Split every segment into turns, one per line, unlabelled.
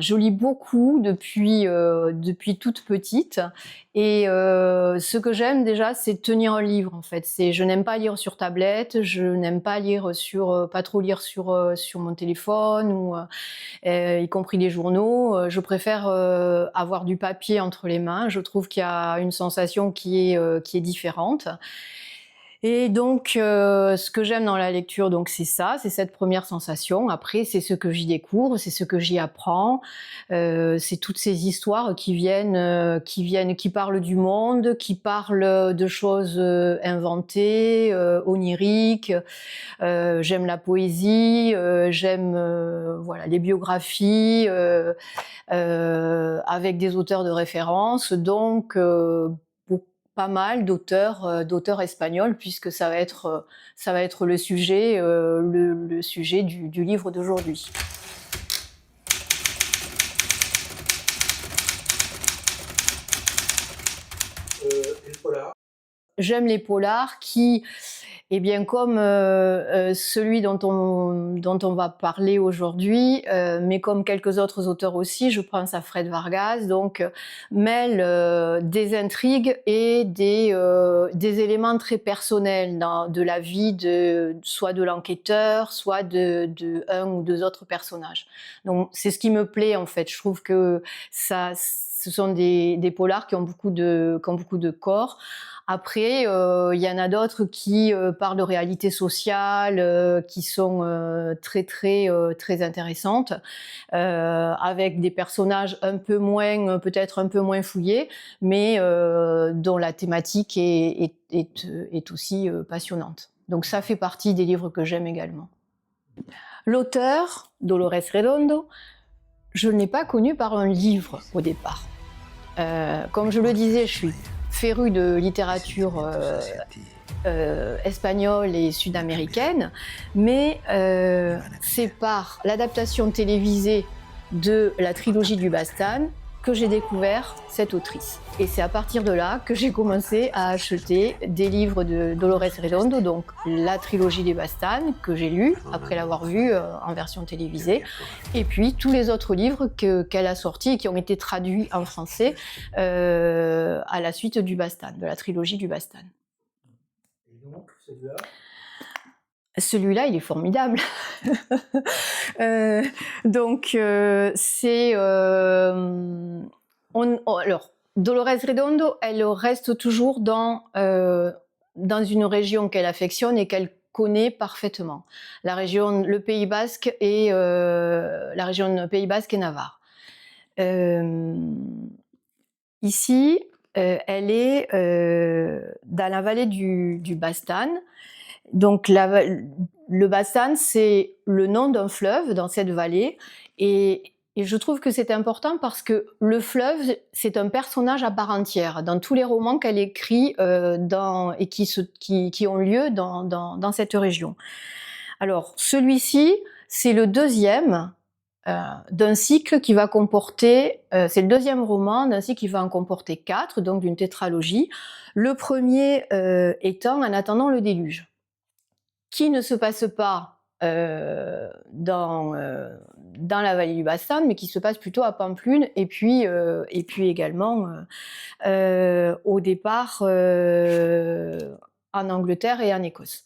Je lis beaucoup depuis toute petite et ce que j'aime déjà, c'est tenir un livre en fait. Je n'aime pas lire sur tablette, je n'aime pas lire pas trop lire sur mon téléphone y compris les journaux. Je préfère avoir du papier entre les mains. Je trouve qu'il y a une sensation qui est différente. Et donc, ce que j'aime dans la lecture, donc c'est ça, c'est cette première sensation. Après, c'est ce que j'y découvre, c'est ce que j'y apprends, c'est toutes ces histoires qui parlent du monde, qui parlent de choses inventées, oniriques. J'aime la poésie, j'aime voilà les biographies avec des auteurs de référence. Donc pas mal d'auteurs espagnols, puisque ça va être le sujet, le sujet du livre d'aujourd'hui.
Et le polar?
J'aime les polars qui, eh bien, comme celui dont on va parler aujourd'hui, mais comme quelques autres auteurs aussi, je pense à Fred Vargas, donc mêle des intrigues et des éléments très personnels de la vie soit de l'enquêteur, soit de un ou deux autres personnages. Donc c'est ce qui me plaît en fait. Je trouve que ce sont des polars qui ont beaucoup de corps. Après, il y en a d'autres qui parlent de réalité sociale, qui sont très intéressantes, avec des personnages peut-être un peu moins fouillés, mais dont la thématique est aussi passionnante. Donc ça fait partie des livres que j'aime également. L'auteur, Dolores Redondo, je ne l'ai pas connu par un livre au départ. Comme je le disais, je suis férue de littérature espagnole et sud-américaine, mais c'est par l'adaptation télévisée de la trilogie du Bastan que j'ai découvert cette autrice. Et c'est à partir de là que j'ai commencé à acheter des livres de Dolores Redondo, donc la trilogie des Bastan, que j'ai lu après l'avoir vue en version télévisée, et puis tous les autres livres qu'elle a sortis et qui ont été traduits en français à la suite du Bastan, de la trilogie du Bastan.
Et donc, celui-là?
Celui-là, il est formidable. Alors, Dolores Redondo, elle reste toujours dans une région qu'elle affectionne et qu'elle connaît parfaitement, le Pays Basque et la région Pays Basque et Navarre. Ici, elle est dans la vallée du Bastan. Donc le Bastan, c'est le nom d'un fleuve dans cette vallée, et je trouve que c'est important parce que le fleuve, c'est un personnage à part entière dans tous les romans qu'elle écrit et qui ont lieu dans cette région. Alors celui-ci, c'est le deuxième d'un cycle qui va comporter, c'est le deuxième roman d'un cycle qui va en comporter 4, donc d'une tétralogie. Le premier étant En attendant le déluge, qui ne se passe pas dans la vallée du Bastan, mais qui se passe plutôt à Pampelune, et puis également au départ en Angleterre et en Écosse.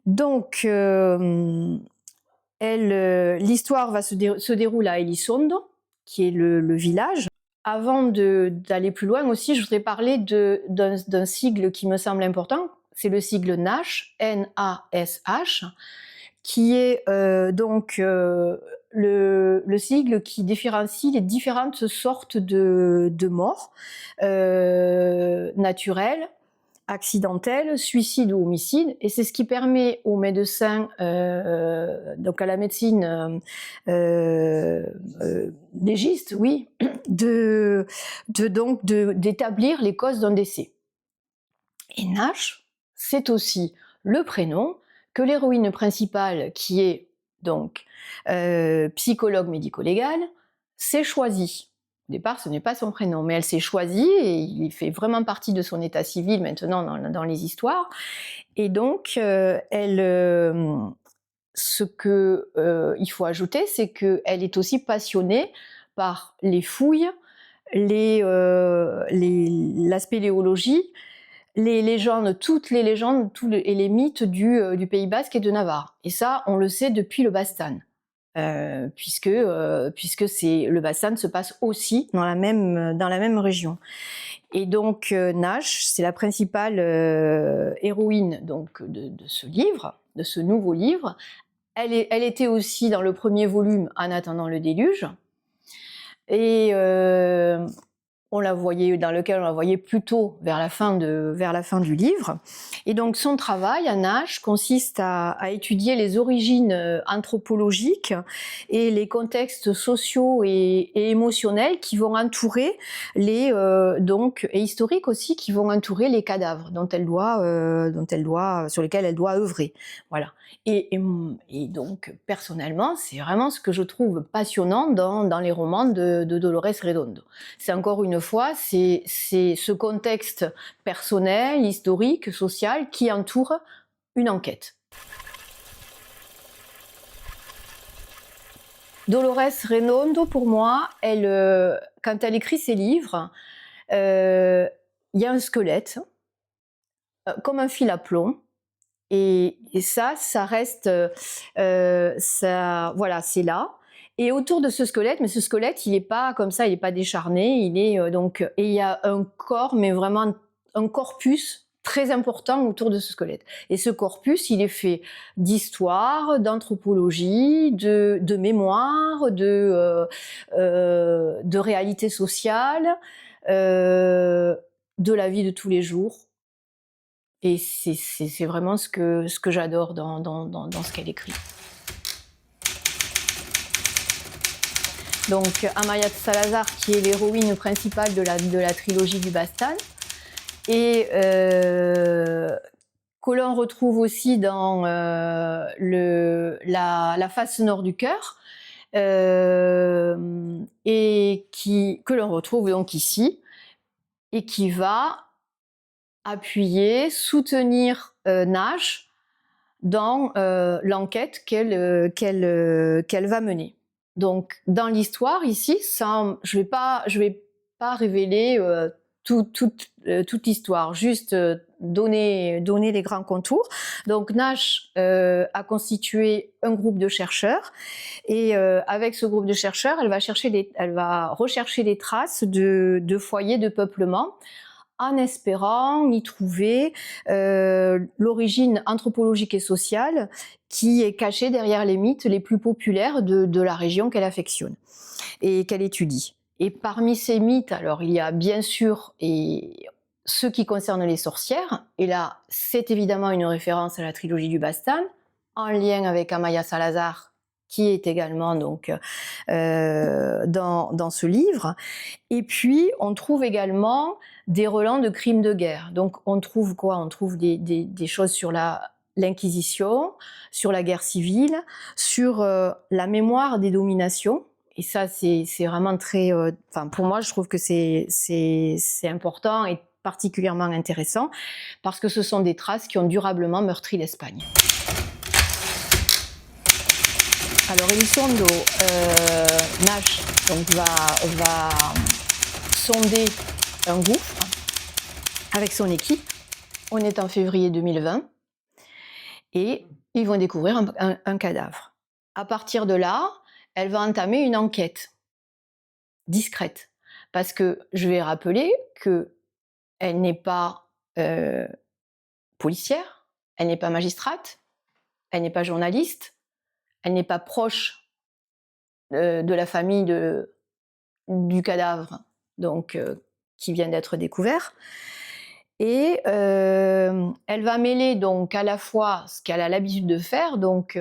Donc, l'histoire se déroule à Elizondo, qui est le village. Avant d'aller plus loin aussi, je voudrais parler d'un sigle qui me semble important. C'est le sigle NASH, N-A-S-H, qui est le sigle qui différencie les différentes sortes de morts naturelles, accidentelle, suicide ou homicide, et c'est ce qui permet aux médecins, donc à la médecine légiste, oui, d'établir les causes d'un décès. Et Nash, c'est aussi le prénom que l'héroïne principale, qui est donc psychologue médico-légale, s'est choisie. Au départ, ce n'est pas son prénom, mais elle s'est choisie et il fait vraiment partie de son état civil maintenant dans les histoires. Et donc, elle ce que il faut ajouter, c'est qu'elle est aussi passionnée par les fouilles, la spéléologie, les légendes, toutes les légendes et les mythes du Pays Basque et de Navarre. Et ça, on le sait depuis le Bastan. Puisque le Bastan se passe aussi dans la même région. Et donc Nash, c'est la principale héroïne donc de ce livre, de ce nouveau livre. Elle était aussi dans le premier volume En attendant le déluge. Et on la voyait, dans lequel on la voyait plutôt vers la fin du livre. Et donc son travail à Nash consiste à étudier les origines anthropologiques et les contextes sociaux et émotionnels qui vont entourer et historiques aussi, qui vont entourer les cadavres sur lesquels elle doit œuvrer. Voilà. Et donc personnellement, c'est vraiment ce que je trouve passionnant dans les romans de Dolores Redondo. C'est encore une fois, c'est ce contexte personnel, historique, social qui entoure une enquête. Dolores Redondo, pour moi, quand elle écrit ses livres, il y a un squelette, comme un fil à plomb, et ça reste, voilà, c'est là. Et autour de ce squelette, mais ce squelette, il n'est pas comme ça, il n'est pas décharné, et il y a un corps, mais vraiment un corpus très important autour de ce squelette. Et ce corpus, il est fait d'histoire, d'anthropologie, de mémoire, de réalité sociale, de la vie de tous les jours. Et c'est vraiment ce que j'adore dans ce qu'elle écrit. Donc Amaya Salazar, qui est l'héroïne principale de la trilogie du Bastan, et que l'on retrouve aussi dans la face nord du cœur, et que l'on retrouve donc ici, et qui va appuyer, soutenir Nash dans l'enquête qu'elle va mener. Donc, dans l'histoire ici, je vais pas révéler toute l'histoire, juste donner les grands contours. Donc, Nash a constitué un groupe de chercheurs, et avec ce groupe de chercheurs, elle va rechercher des traces de foyers de peuplement, en espérant y trouver l'origine anthropologique et sociale qui est cachée derrière les mythes les plus populaires de la région qu'elle affectionne et qu'elle étudie. Et parmi ces mythes, alors il y a bien sûr ceux qui concernent les sorcières, et là c'est évidemment une référence à la trilogie du Bastan, en lien avec Amaya Salazar, qui est également donc dans ce livre. Et puis on trouve également des relents de crimes de guerre. Donc on trouve quoi? On trouve des choses sur l'Inquisition, sur la guerre civile, sur la mémoire des dominations. Et ça, c'est vraiment très... pour moi, je trouve que c'est important et particulièrement intéressant, parce que ce sont des traces qui ont durablement meurtri l'Espagne. Alors Elizondo, Nash donc, va sonder un gouffre avec son équipe. On est en février 2020 et ils vont découvrir un cadavre. À partir de là, elle va entamer une enquête discrète, parce que je vais rappeler qu'elle n'est pas policière, elle n'est pas magistrate, elle n'est pas journaliste, elle n'est pas proche de la famille du cadavre, donc qui vient d'être découvert. Et elle va mêler donc à la fois ce qu'elle a l'habitude de faire, donc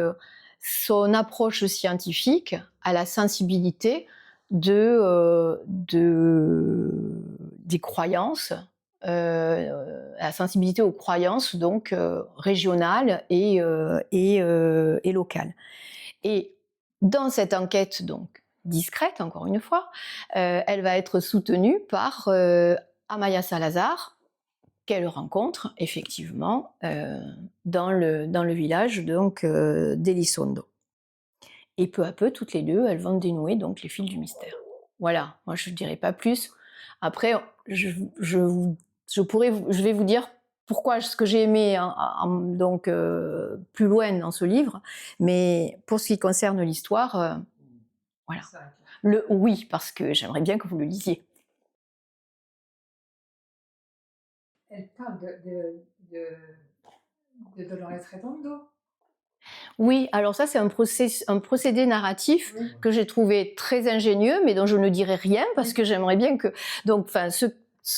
son approche scientifique, à la sensibilité des croyances, la sensibilité aux croyances donc régionales et locales. Et dans cette enquête donc discrète, encore une fois, elle va être soutenue par Amaya Salazar, qu'elle rencontre effectivement dans le village donc d'Elisondo. Et peu à peu, toutes les deux, elles vont dénouer donc les fils du mystère. Voilà, moi je ne dirai pas plus. Après, je vais vous dire pourquoi ce que j'ai aimé donc plus loin dans ce livre, mais pour ce qui concerne l'histoire, voilà. Oui, parce que j'aimerais bien que vous le lisiez.
Elle parle de Dolores Redondo.
Oui, alors ça c'est un procédé narratif que j'ai trouvé très ingénieux, mais dont je ne dirai rien parce que j'aimerais bien que... Donc, enfin,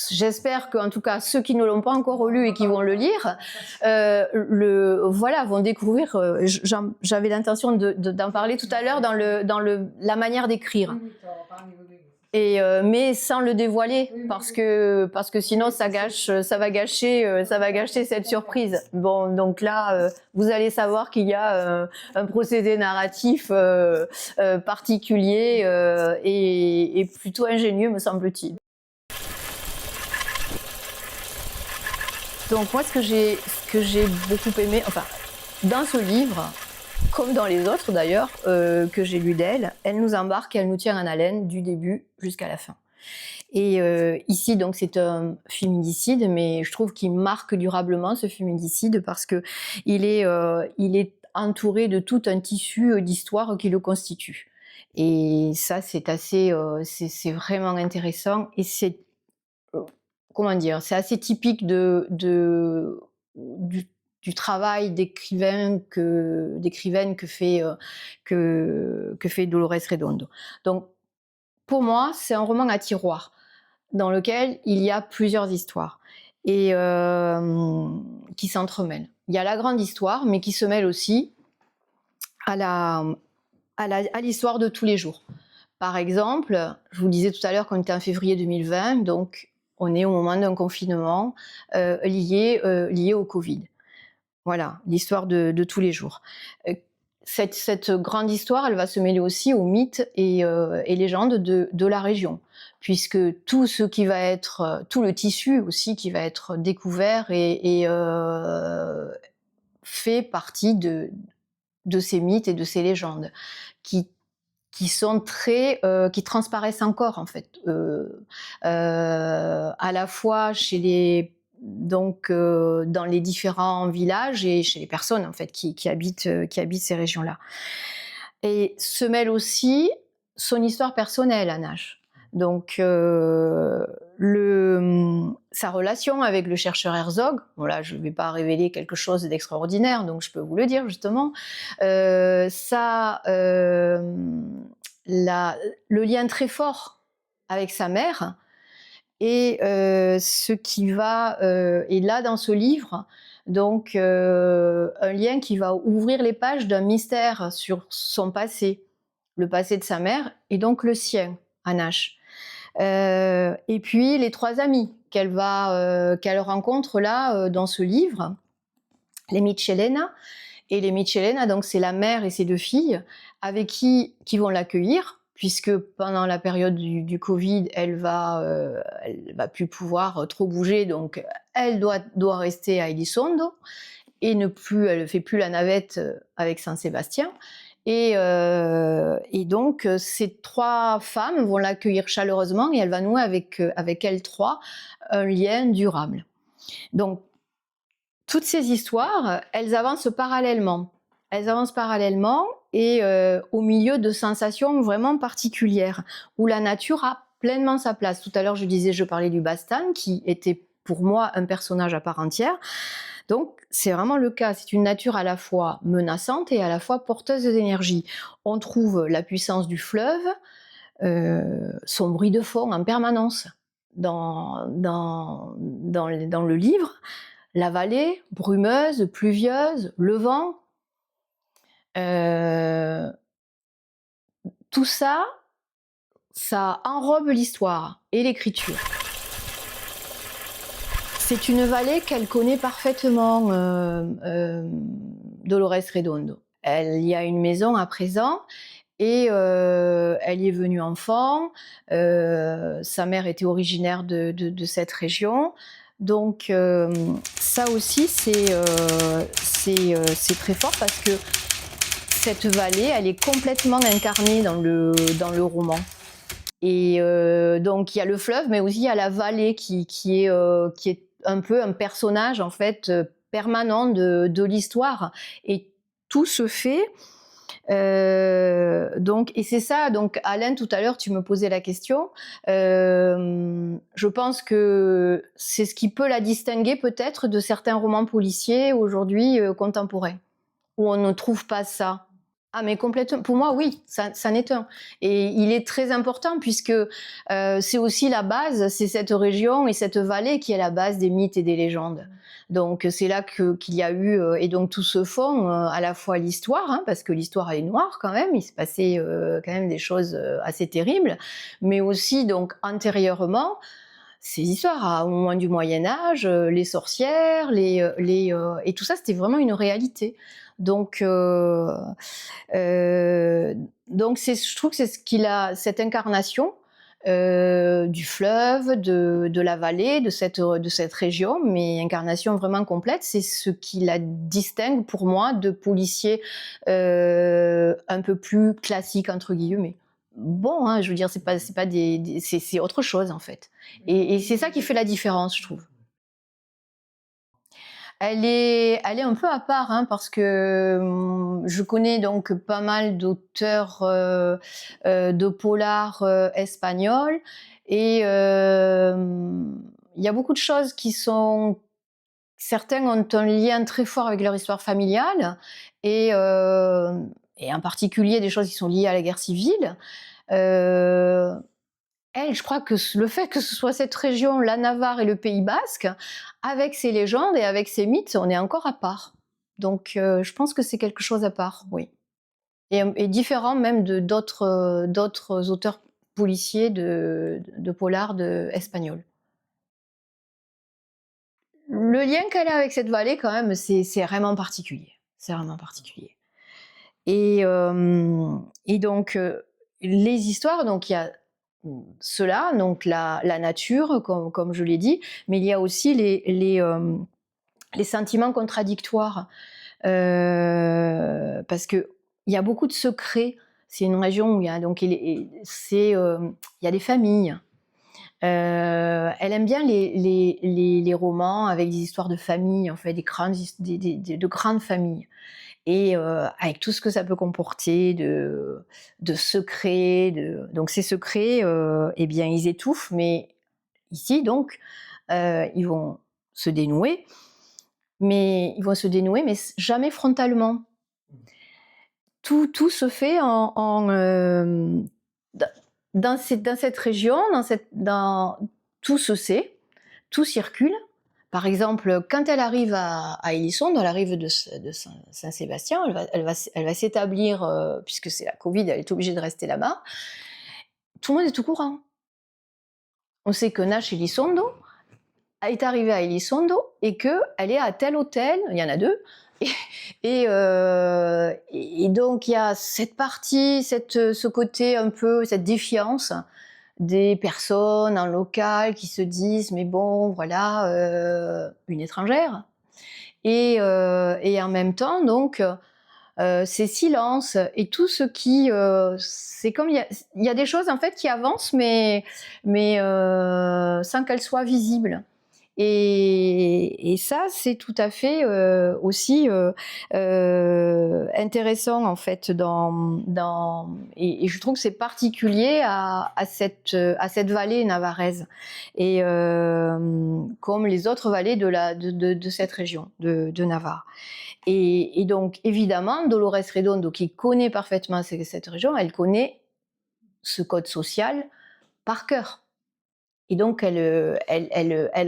j'espère qu'en tout cas ceux qui ne l'ont pas encore lu et qui vont le lire, voilà, vont découvrir. J'avais l'intention d'en parler tout à l'heure dans la manière d'écrire. Mais sans le dévoiler parce que sinon ça va gâcher cette surprise. Bon, donc là vous allez savoir qu'il y a un procédé narratif particulier et plutôt ingénieux, me semble-t-il. Donc moi ce que j'ai beaucoup aimé, enfin dans ce livre, comme dans les autres d'ailleurs que j'ai lu d'elle, elle nous embarque et elle nous tient en haleine du début jusqu'à la fin. Et ici donc c'est un féminicide, mais je trouve qu'il marque durablement ce féminicide parce que il est entouré de tout un tissu d'histoire qui le constitue. Et ça c'est assez, c'est vraiment intéressant et c'est comment dire, c'est assez typique du travail d'écrivaine que fait Dolores Redondo. Donc, pour moi, c'est un roman à tiroir dans lequel il y a plusieurs histoires et qui s'entremêlent. Il y a la grande histoire, mais qui se mêle aussi à l'histoire de tous les jours. Par exemple, je vous disais tout à l'heure qu'on était en février 2020, donc on est au moment d'un confinement lié au Covid. Voilà, l'histoire de tous les jours. Cette grande histoire, elle va se mêler aussi aux mythes et légendes de la région, puisque tout ce qui va être, tout le tissu aussi qui va être découvert et fait partie de ces mythes et de ces légendes, qui sont qui transparaissent encore en fait, à la fois dans les différents villages et chez les personnes en fait qui habitent ces régions-là. Et se mêle aussi son histoire personnelle à Nash. Donc sa relation avec le chercheur Herzog, bon là je ne vais pas révéler quelque chose d'extraordinaire, donc je peux vous le dire justement, le lien très fort avec sa mère et ce qui va, et là dans ce livre, donc un lien qui va ouvrir les pages d'un mystère sur son passé, le passé de sa mère et donc le sien, à Nash. Et puis les trois amis qu'elle rencontre là dans ce livre, les Michelena. Et les Michelena, donc c'est la mère et ses deux filles, avec qui vont l'accueillir, puisque pendant la période du Covid, elle va plus pouvoir trop bouger, donc elle doit rester à Elizondo et elle ne fait plus la navette avec Saint-Sébastien. Et donc ces trois femmes vont l'accueillir chaleureusement et elle va nouer avec elles trois un lien durable. Donc toutes ces histoires, elles avancent parallèlement. Elles avancent parallèlement et au milieu de sensations vraiment particulières, où la nature a pleinement sa place. Tout à l'heure, je parlais du Bastan, qui était pour moi un personnage à part entière. Donc, c'est vraiment le cas. C'est une nature à la fois menaçante et à la fois porteuse d'énergie. On trouve la puissance du fleuve, son bruit de fond en permanence dans le livre. La vallée, brumeuse, pluvieuse, le vent. Tout ça, ça enrobe l'histoire et l'écriture. C'est une vallée qu'elle connaît parfaitement, Dolores Redondo. Elle y a une maison à présent et elle y est venue enfant. Sa mère était originaire de cette région. Donc ça aussi c'est très fort parce que cette vallée, elle est complètement incarnée dans le roman. Et donc il y a le fleuve, mais aussi il y a la vallée qui est un peu un personnage en fait permanent de l'histoire. Et tout se fait. Donc, et c'est ça. Donc, Alain, tout à l'heure, tu me posais la question. Je pense que c'est ce qui peut la distinguer peut-être de certains romans policiers aujourd'hui contemporains, où on ne trouve pas ça. Ah mais complètement, pour moi oui, ça n'est un. Et il est très important puisque c'est aussi la base, c'est cette région et cette vallée qui est la base des mythes et des légendes. Donc c'est là qu'il y a eu, et donc tout se fond à la fois l'histoire, hein, parce que l'histoire elle est noire quand même, il se passait quand même des choses assez terribles, mais aussi donc antérieurement, ces histoires au moment du Moyen-Âge, les sorcières, et tout ça c'était vraiment une réalité. Donc, je trouve que c'est ce qu'il a, cette incarnation du fleuve, de la vallée, de cette région, mais incarnation vraiment complète, c'est ce qui la distingue pour moi de policiers un peu plus classiques entre guillemets. Bon, hein, je veux dire, c'est autre chose en fait, et c'est ça qui fait la différence, je trouve. Elle est un peu à part, hein, parce que je connais donc pas mal d'auteurs de polars espagnols, et il y a beaucoup de choses qui sont... Certains ont un lien très fort avec leur histoire familiale, et en particulier des choses qui sont liées à la guerre civile. Elle, je crois que le fait que ce soit cette région, la Navarre et le Pays Basque, avec ses légendes et avec ses mythes, on est encore à part. Donc je pense que c'est quelque chose à part, oui. Et différent même de d'autres auteurs policiers de polars espagnols. Le lien qu'elle a avec cette vallée, quand même, c'est vraiment particulier. C'est vraiment particulier. Et donc, les histoires, donc il y a cela, donc la nature, comme je l'ai dit, mais il y a aussi les sentiments contradictoires, parce qu'il y a beaucoup de secrets. C'est une région où il y a, donc, il y a des familles. Elle aime bien les romans avec des histoires de famille, en fait, de grandes familles. Et avec tout ce que ça peut comporter de secrets, donc ces secrets, eh bien ils étouffent, mais ici donc ils vont se dénouer, mais jamais frontalement. Tout se fait dans cette région, tout se sait, tout circule. Par exemple, quand elle arrive à Élisson, dans la rive de Saint-Sébastien, elle va s'établir, puisque c'est la Covid, elle est obligée de rester là-bas. Tout le monde est au courant. On sait que Nash Elizondo est arrivée à Elizondo et qu'elle est à tel hôtel, il y en a deux, et donc il y a cette partie, ce côté un peu, cette défiance des personnes en local qui se disent mais bon voilà, une étrangère, et en même temps donc ces silences et tout ce qui c'est comme il y a des choses en fait qui avancent mais sans qu'elles soient visibles. Et ça, c'est tout à fait aussi intéressant en fait et je trouve que c'est particulier à cette vallée navarraise, et comme les autres vallées de cette région de Navarre. Et donc évidemment, Dolores Redondo, qui connaît parfaitement cette région, elle connaît ce code social par cœur. Et donc, elle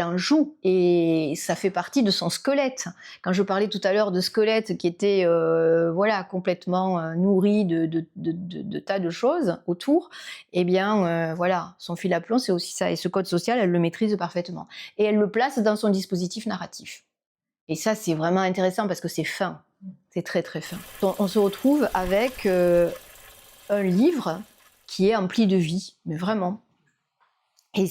en joue, et ça fait partie de son squelette. Quand je parlais tout à l'heure de squelette qui était voilà, complètement nourri de tas de choses autour, eh bien, voilà, son fil à plomb, c'est aussi ça. Et ce code social, elle le maîtrise parfaitement. Et elle le place dans son dispositif narratif. Et ça, c'est vraiment intéressant parce que c'est fin. C'est très, très fin. On se retrouve avec un livre qui est empli de vie, mais vraiment. Et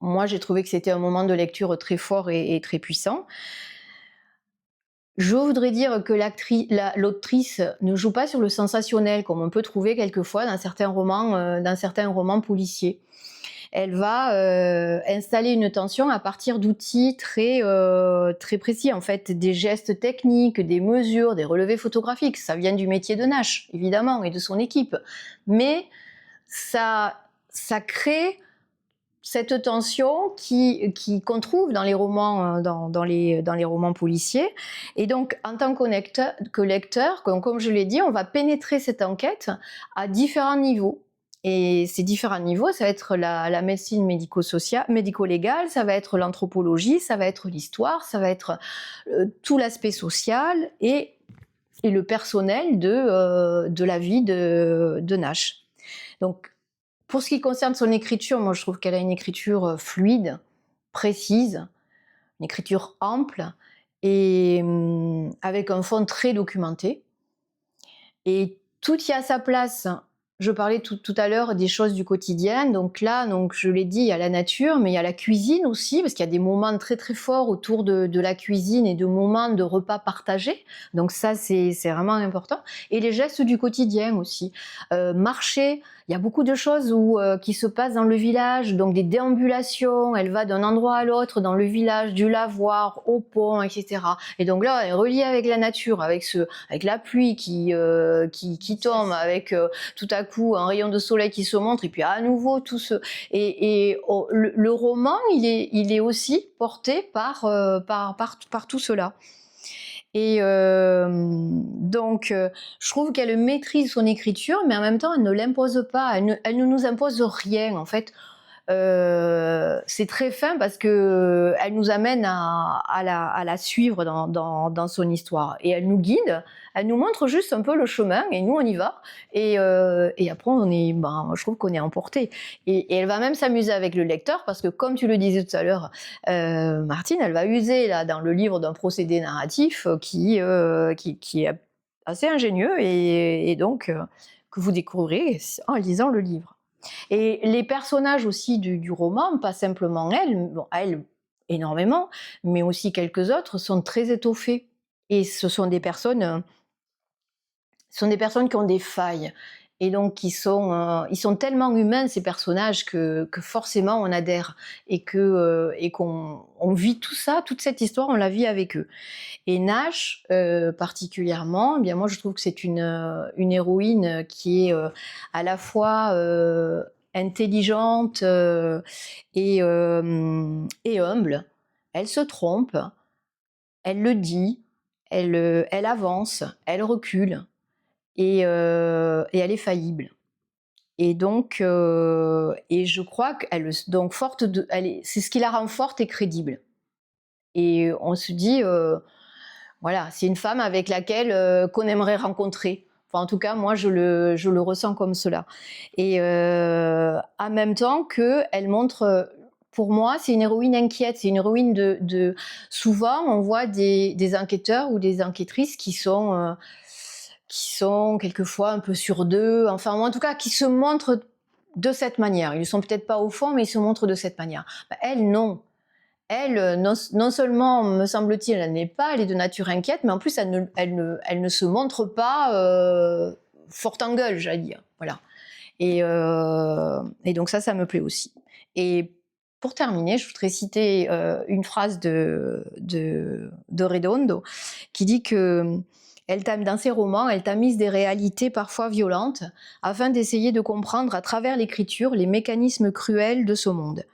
moi, j'ai trouvé que c'était un moment de lecture très fort et très puissant. Je voudrais dire que l'autrice ne joue pas sur le sensationnel, comme on peut trouver quelquefois dans certains romans policiers. Elle va installer une tension à partir d'outils très précis, en fait, des gestes techniques, des mesures, des relevés photographiques. Ça vient du métier de Nash, évidemment, et de son équipe. Mais ça crée cette tension qu'on trouve dans les romans, dans les romans policiers. Et donc, en tant que lecteur, comme je l'ai dit, on va pénétrer cette enquête à différents niveaux. Et ces différents niveaux, ça va être la médecine médico-légale, ça va être l'anthropologie, ça va être l'histoire, ça va être tout l'aspect social et le personnel de la vie de Nash. Donc, pour ce qui concerne son écriture, moi je trouve qu'elle a une écriture fluide, précise, une écriture ample et avec un fond très documenté. Et tout y a sa place. Je parlais tout à l'heure des choses du quotidien, donc là, je l'ai dit, il y a la nature, mais il y a la cuisine aussi, parce qu'il y a des moments très très forts autour de la cuisine et de moments de repas partagés, donc ça c'est vraiment important. Et les gestes du quotidien aussi. Marcher, il y a beaucoup de choses qui se passent dans le village, donc des déambulations, elle va d'un endroit à l'autre dans le village, du lavoir au pont, etc. Et donc là, elle est reliée avec la nature, avec la pluie qui tombe, avec tout à coup un rayon de soleil qui se montre, et puis à nouveau tout ce... le roman, il est aussi porté par tout cela. Et donc, je trouve qu'elle maîtrise son écriture, mais en même temps, elle ne l'impose pas, elle ne nous impose rien, en fait. C'est très fin parce que elle nous amène à la suivre dans son histoire. Et elle nous guide, elle nous montre juste un peu le chemin, et nous, on y va. Et après, je trouve qu'on est emporté. Et elle va même s'amuser avec le lecteur, parce que, comme tu le disais tout à l'heure, Martine, elle va user là, dans le livre d'un procédé narratif qui est assez ingénieux, et donc que vous découvrirez en lisant le livre. Et les personnages aussi du roman, pas simplement elle énormément, mais aussi quelques autres, sont très étoffés. Et ce sont des personnes qui ont des failles. Et donc, ils sont tellement humains, ces personnages, que forcément on adhère. Et qu'on vit tout ça, toute cette histoire, on la vit avec eux. Et Nash, particulièrement, eh bien moi je trouve que c'est une héroïne qui est à la fois intelligente et humble. Elle se trompe, elle le dit, elle avance, elle recule, et elle est faillible. Et donc, et je crois qu'elle, donc c'est ce qui la rend forte et crédible. Et on se dit, voilà, c'est une femme avec laquelle qu'on aimerait rencontrer. Enfin, en tout cas, moi, je le ressens comme cela. Et en même temps qu'elle montre, pour moi, c'est une héroïne inquiète. C'est une héroïne souvent, on voit des enquêteurs ou des enquêtrices qui sont quelquefois un peu sur d'eux. Enfin, en tout cas, qui se montrent de cette manière. Ils ne sont peut-être pas au fond, mais ils se montrent de cette manière. Elle, non. Elle, non seulement, me semble-t-il, elle est de nature inquiète, mais en plus, elle ne se montre pas forte en gueule, j'allais dire. Voilà. Et donc ça me plaît aussi. Et pour terminer, je voudrais citer une phrase de Redondo, qui dit que dans ses romans, elle tamise des réalités parfois violentes, afin d'essayer de comprendre à travers l'écriture les mécanismes cruels de ce monde.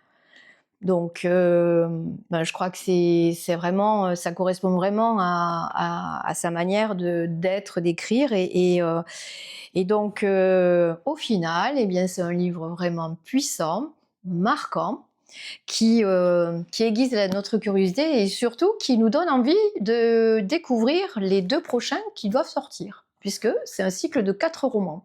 Donc, je crois que c'est vraiment, ça correspond vraiment à sa manière d'être, d'écrire, et donc, au final, eh bien, c'est un livre vraiment puissant, marquant, qui aiguise notre curiosité, et surtout qui nous donne envie de découvrir les 2 prochains qui doivent sortir, puisque c'est un cycle de 4 romans.